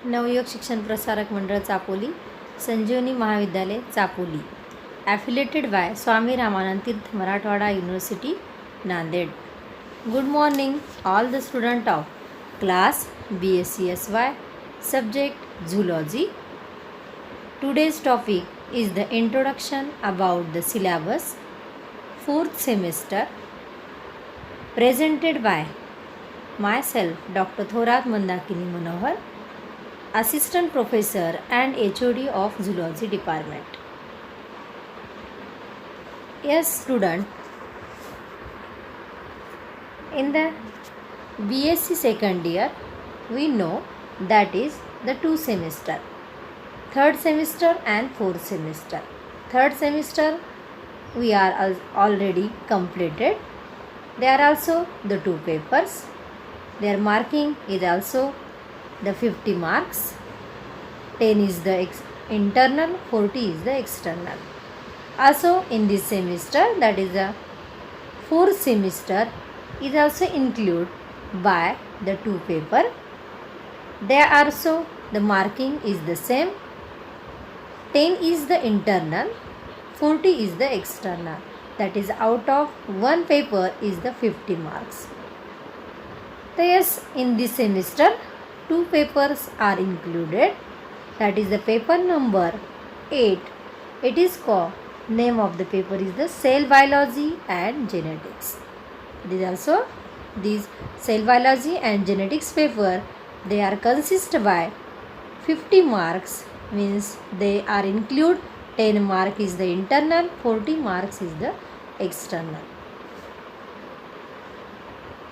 नवयुवक शिक्षण प्रसारक मंडळ चापोली, संजीवनी महाविद्यालय चापोली, ॲफिलेटेड बाय स्वामी रामानंद तीर्थ Marathwada university Nanded. Good morning all the student of class BSc-SY, subject Zoology. Today's topic is the introduction about the syllabus, 4th semester, presented by myself, Dr. Thorat Mandakini Manohar, Assistant Professor and HOD of Zoology Department. Yes, student, in the BSc second year, we know that is the 2 semester, 3rd semester and 4th semester. 3rd semester we are already completed. There are also the 2 papers. Their marking is also the 50 marks. 10 is the internal, 40 is the external. Also in this semester, that is the 4th semester, is also included by the 2 paper. There also the marking is the same. 10 is the internal, 40 is the external. That is, out of 1 paper is the 50 marks. So yes, in this semester 2 papers are included. That is the paper number 8. It is called, name of the paper is the cell biology and genetics. It is also these cell biology and genetics paper, they are consist by 50 marks, means they are include 10 mark is the internal, 40 marks is the external.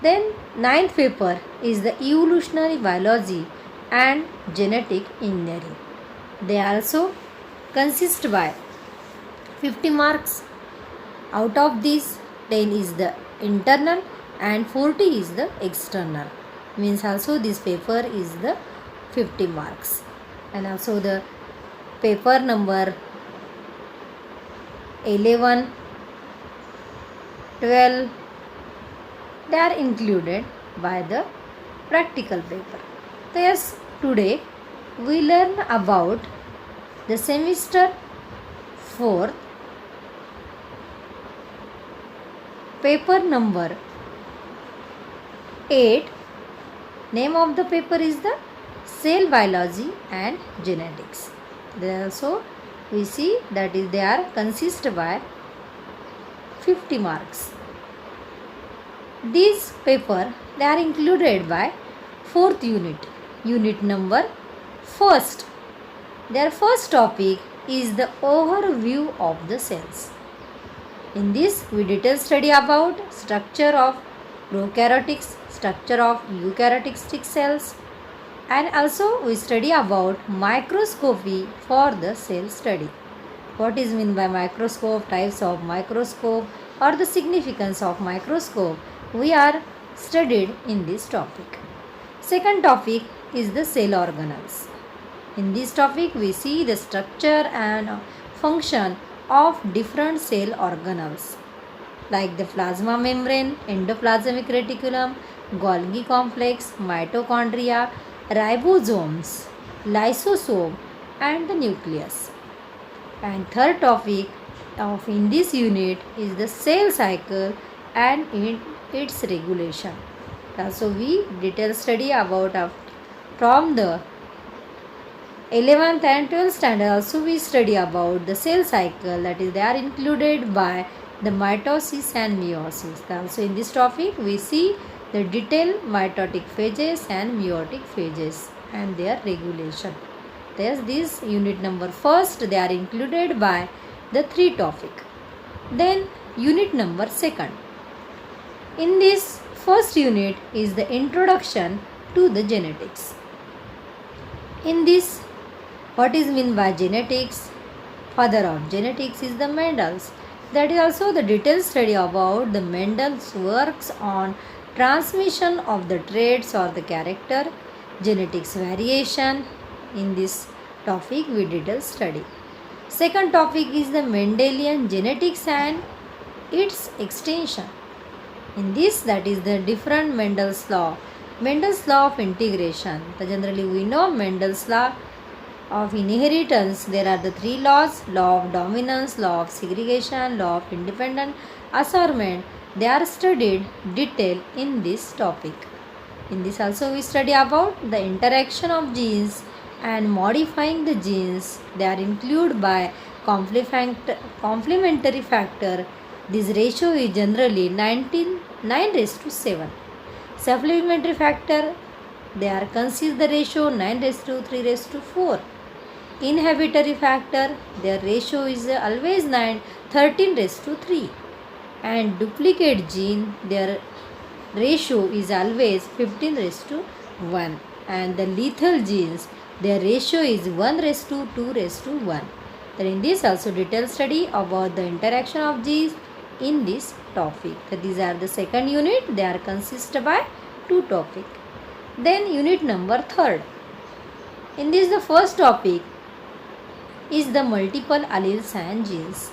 Then 9th paper is the evolutionary biology and genetic engineering. They also consist by 50 marks. Out of these, 10 is the internal and 40 is the external. Means also this paper is the 50 marks. And also the paper number 11, 12, they are included by the practical paper. So yes, today we learn about the semester 4th, paper number 8. Name of the paper is the cell biology and genetics. There also we see that is they are consist by 50 marks. These paper they are included by 4th unit, unit number 1st. Their first topic is the overview of the cells. In this we detail study about structure of prokaryotics, structure of eukaryotic cells, and also we study about microscopy for the cell study. What is meant by microscope, types of microscope, or the significance of microscope, we are studied in this topic. Second topic is the cell organelles. In this topic we see the structure and function of different cell organelles like the plasma membrane, endoplasmic reticulum, Golgi complex, mitochondria, ribosomes, lysosome, and the nucleus. And third topic of in this unit is the cell cycle and its regulation. Also we detail study about from the 11th and 12th standard also we study about the cell cycle, that is they are included by the mitosis and meiosis. Also in this topic we see the detailed mitotic phases and meiotic phases and their regulation. Thus this unit number 1st they are included by the 3 topic. Then unit number 2nd. In this first unit is the introduction to the genetics. In this, what is meant by genetics? Father of genetics is the Mendel's. That is also the detailed study about the Mendel's works on transmission of the traits or the character, genetics variation. In this topic we detail study. Second topic is the Mendelian genetics and its extension. In this, that is the different Mendel's law Mendel's law of integration. So generally we know Mendel's law of inheritance. There are the three laws: law of dominance, law of segregation, law of independent assortment. They are studied detail in this topic. In this also we study about the interaction of genes and modifying the genes. They are included by complementary factor. This ratio is generally 9:7. Supplementary factor, they are consist the ratio 9:3:4. Inhibitory factor, their ratio is always 13:3. And duplicate gene, their ratio is always 15:1. And the lethal genes, their ratio is 1:2:1. Then in this also detailed study about the interaction of genes in this topic. So these are the second unit. They are consist by two topic. Then unit number 3. In this the first topic is the multiple alleles and genes.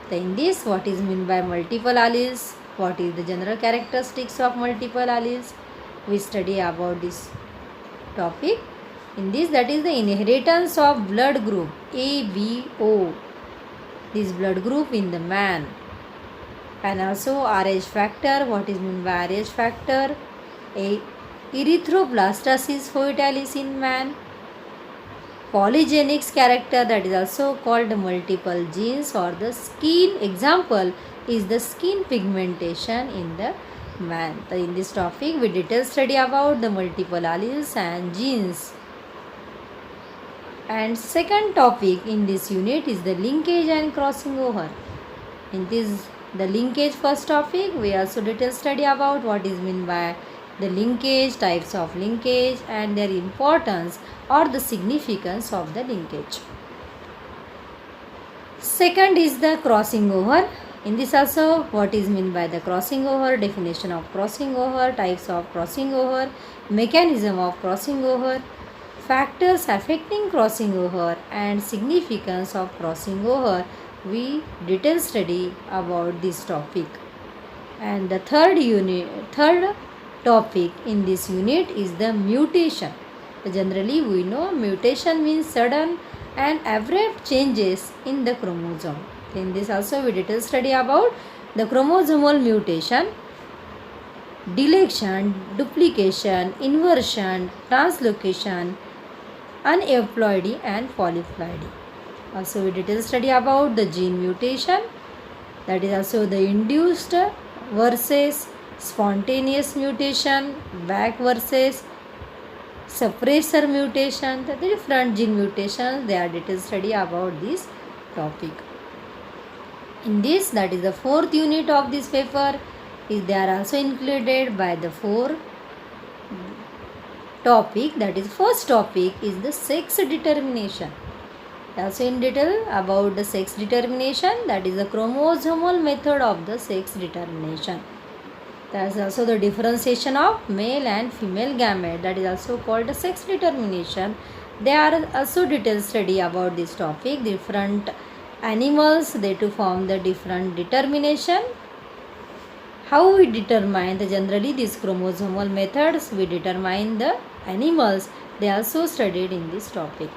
So in this, what is meant by multiple alleles? What is the general characteristics of multiple alleles? We study about this topic. In this, that is the inheritance of blood group ABO. This blood group in the man. And also Rh factor. What is meant by Rh factor? Erythroblastosis foetalis in man. Polygenics character, that is also called multiple genes, or the skin. Example is the skin pigmentation in the man. So in this topic we detail study about the multiple alleles and genes. And second topic in this unit is the linkage and crossing over. In this the linkage first topic, we also detail study about what is meant by the linkage, types of linkage and their importance or the significance of the linkage. Second is the crossing over. In this also, what is meant by the crossing over, definition of crossing over, types of crossing over, mechanism of crossing over, factors affecting crossing over and significance of crossing over. We detail study about this topic. And the third topic in this unit is the mutation. Generally we know mutation means sudden and abrupt changes in the chromosome. In this also we detail study about the chromosomal mutation, deletion, duplication, inversion, translocation, aneuploidy and polyploidy. Also we detail study about the gene mutation, that is also the induced versus spontaneous mutation, back versus suppressor mutation, the different gene mutations. They are detailed study about this topic. In this, that is the fourth unit of this paper, they are also included by the 4 topic. That is first topic is the sex determination. Also in detail about the sex determination, that is the chromosomal method of the sex determination. There is also the differentiation of male and female gamete, that is also called the sex determination. They are also detailed study about this topic. Different animals, they to form the different determination. How we determine the generally these chromosomal methods, we determine the animals. They also studied in this topic.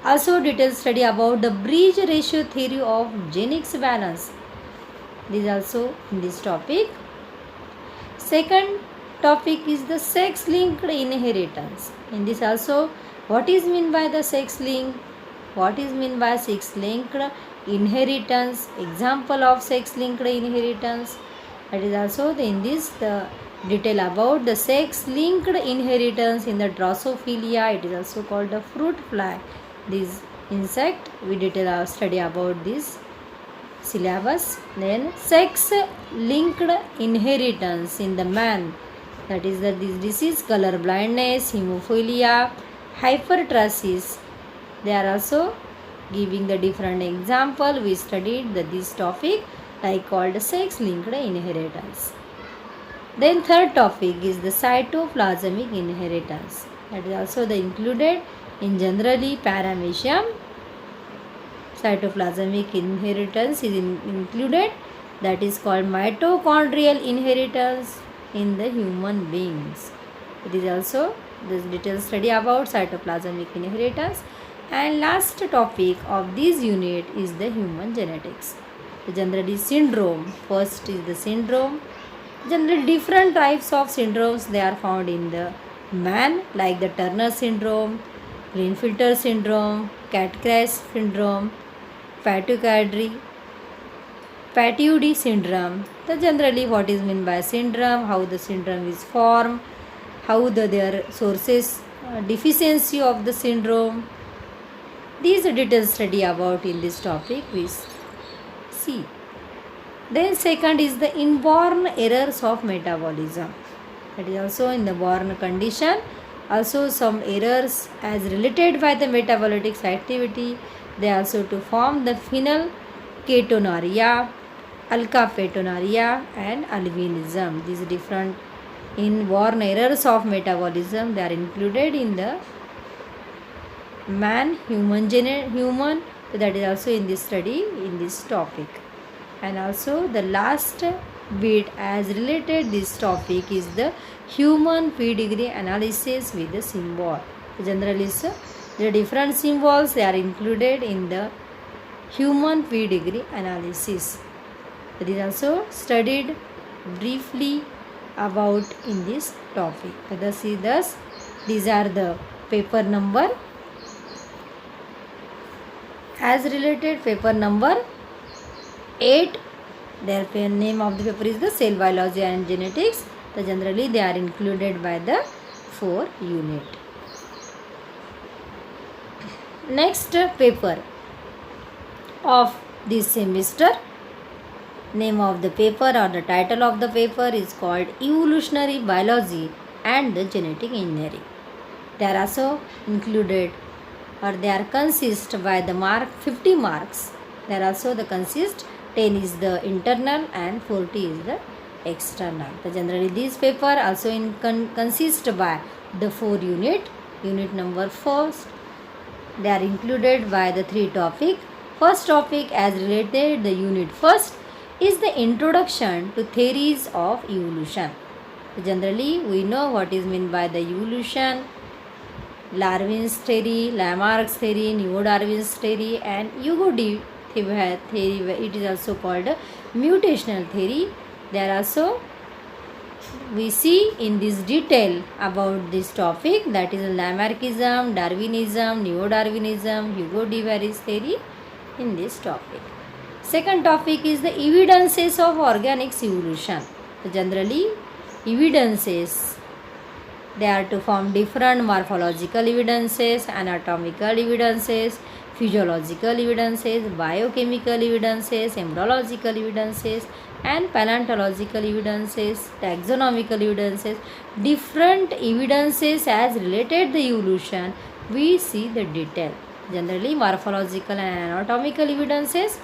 Also detailed study about the bridge ratio theory of genetics balance. This is also in this topic. Second topic is the sex linked inheritance. In this also, what is meant by the sex link? What is meant by sex linked inheritance? Example of sex linked inheritance. That is also in this the detail about the sex linked inheritance in the Drosophila. It is also called the fruit fly. This insect we detail our study about this syllabus. Then sex linked inheritance in the man, that is this disease color blindness, hemophilia, hypertrichosis. They are also giving the different example. We studied this topic like called sex linked inheritance. Then third topic is the cytoplasmic inheritance. That is also the included in generally paramecium. Cytoplasmic inheritance is included, that is called mitochondrial inheritance in the human beings. It is also this detailed study about cytoplasmic inheritance. And last topic of this unit is the human genetics. The generally syndrome. First is the syndrome. Generally different types of syndromes they are found in the man, like the Turner syndrome, Klinefelter syndrome, Cat-Crash syndrome, Patoudy syndrome. The generally what is meant by syndrome, how the syndrome is formed, how their sources, deficiency of the syndrome. These are detailed study about in this topic we see. Then second is the inborn errors of metabolism. That is also in the born condition. Also some errors as related by the metabolic activity. They also to form the phenylketonuria, alkapetonuria and albinism. These different inborn errors of metabolism, they are included in the human, that is also in this study in this topic. And also the last bit as related this topic is the human pedigree analysis with the symbol. Generally the different symbols they are included in the human pedigree analysis. That is also studied briefly about in this topic. Thus these are the paper number as related paper number 8. Their name of the paper is the cell biology and genetics. Generally they are included by the 4 unit. Next paper of this semester, name of the paper or the title of the paper is called Evolutionary Biology and the Genetic Engineering. They are also included or they are consist by the 50 marks. They are also the consist 10 is the internal and 40 is the external. Generally these paper also consist by the 4 unit. Unit number 4, they are included by the 3 topic. First topic as related the unit first is the introduction to theories of evolution. Generally we know what is meant by the evolution. Darwin's theory, Lamarck's theory, Neo-Darwin's theory and Hugo theory, it is also called mutational theory. There also we see in this detail about this topic, that is Lamarckism, Darwinism, Neo-Darwinism, Hugo de Vary's theory in this topic. Second topic is the evidences of organics evolution. Generally evidences, they are to form different morphological evidences, anatomical evidences, physiological evidences, biochemical evidences, embryological evidences and paleontological evidences, taxonomical evidences. Different evidences as related the evolution we see the detail. Generally morphological and anatomical evidences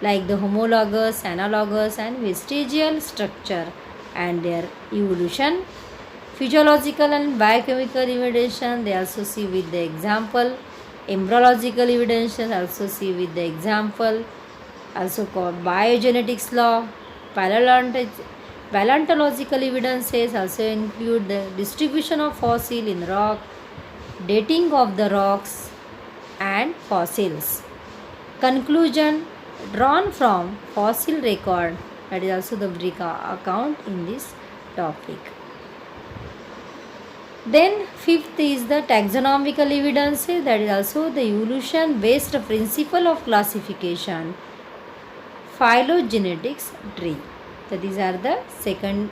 like the homologous, analogous and vestigial structure and their evolution. Physiological and biochemical evidence they also see with the example. Embryological evidence also see with the example, also called biogenetics law. Paleontological evidences also include the distribution of fossil in rock, dating of the rocks and fossils. Conclusion drawn from fossil record, that is also the brief account in this topic. Then fifth is the taxonomical evidence, that is also the evolution based principle of classification, phylogenetics tree. So these are the second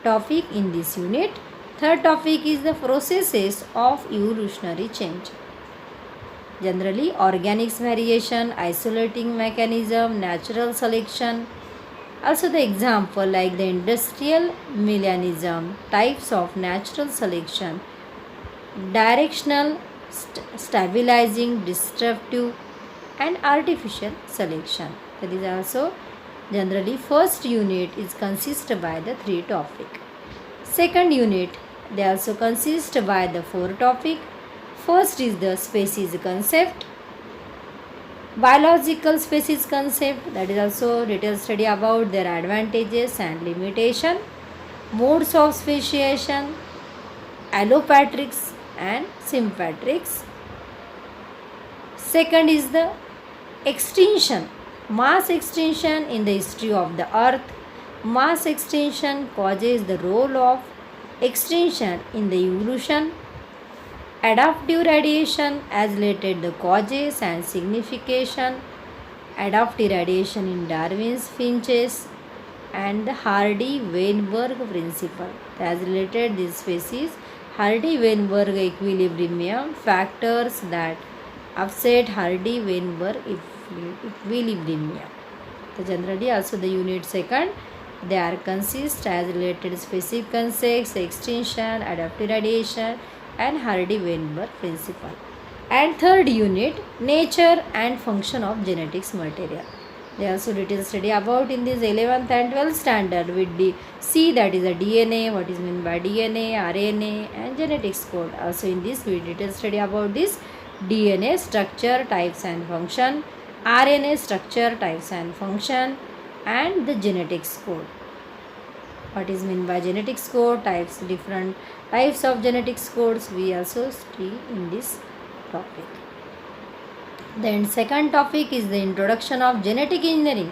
topic in this unit. Third topic is the processes of evolutionary change. Generally organics variation, isolating mechanism, natural selection. Also the example like the industrial melanism, types of natural selection, directional, stabilizing, disruptive and artificial selection. That is also generally first unit is consist by the 3 topic. Second unit they also consist by the 4 topic. First is the species concept, biological species concept, that is also detailed study about their advantages and limitation, modes of speciation, allopatrics and sympatrics. Second is the extinction, mass extinction in the history of the earth. Mass extinction causes the role of extinction in the evolution. Adaptive radiation as related the causes and signification. Adaptive radiation in Darwin's finches and the Hardy-Weinberg principle as related this species. Hardy-Weinberg equilibrium factors that upset Hardy-Weinberg equilibrium. So generally also the unit second, they are consist as related specific concepts, extinction, adaptive radiation and Hardy-Weinberg principle. And third unit, nature and function of genetics material. They also detailed study about in this 11th and 12th standard with see that is a DNA, what is meant by DNA, RNA and genetics code. Also in this we detailed study about this DNA structure, types and function, RNA structure, types and function and the genetics code. What is meant by genetics code, types, different types of genetics codes we also study in this topic. Then second topic is the introduction of genetic engineering.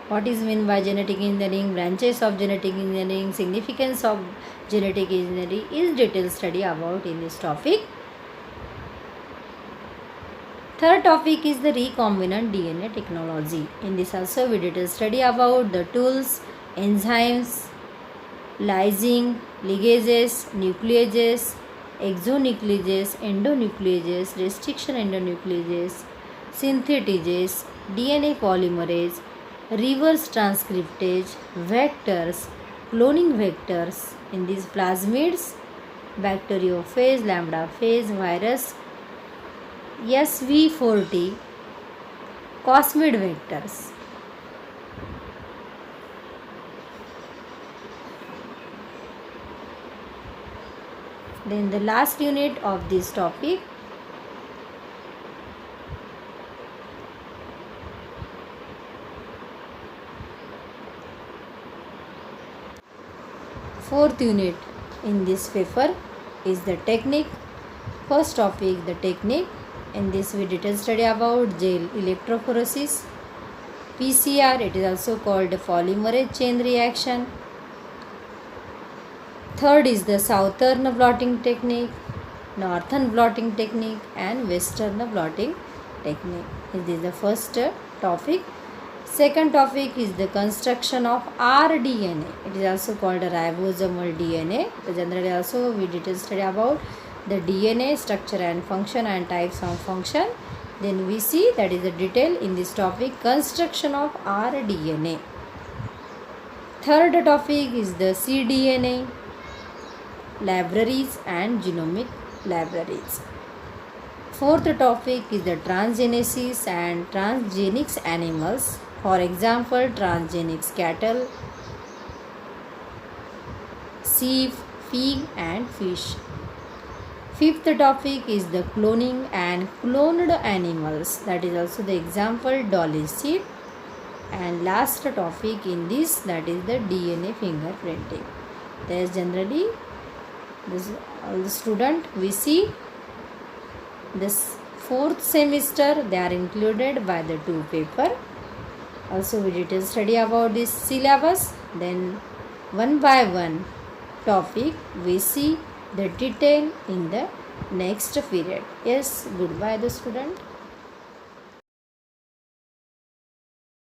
What is meant by genetic engineering, branches of genetic engineering, significance of genetic engineering is detailed study about in this topic. Third topic is the recombinant DNA technology. In this also we detailed study about the tools, enzymes, lysing, ligases, nucleases, exonucleases, endonucleases, restriction endonucleases, synthetases, DNA polymerase, reverse transcriptase, vectors, cloning vectors in these plasmids, bacteriophage, lambdaphage, virus, SV40, cosmid vectors. Then the last unit of this topic, fourth unit in this paper is the technique. First topic, the technique. In this we detailed study about gel electrophoresis, PCR, it is also called polymerase chain reaction. Third is the southern blotting technique, northern blotting technique and western blotting technique. This is the first topic. Second topic is the construction of rDNA. It is also called a ribosomal DNA. Generally also we detailed study about the DNA structure and function and types of function. Then we see that is the detail in this topic, construction of rDNA. Third topic is the cDNA libraries and genomic libraries. Fourth topic is the transgenesis and transgenics animals. For example, transgenics cattle, sheep, pig and fish. Fifth topic is the cloning and cloned animals. That is also the example dolly sheep. And last topic in this, that is the DNA fingerprinting. There is generally this all the student we see this fourth semester they are included by the two paper. Also we detail study about this syllabus. Then one by one topic we see the detail in the next period. Yes, goodbye the student.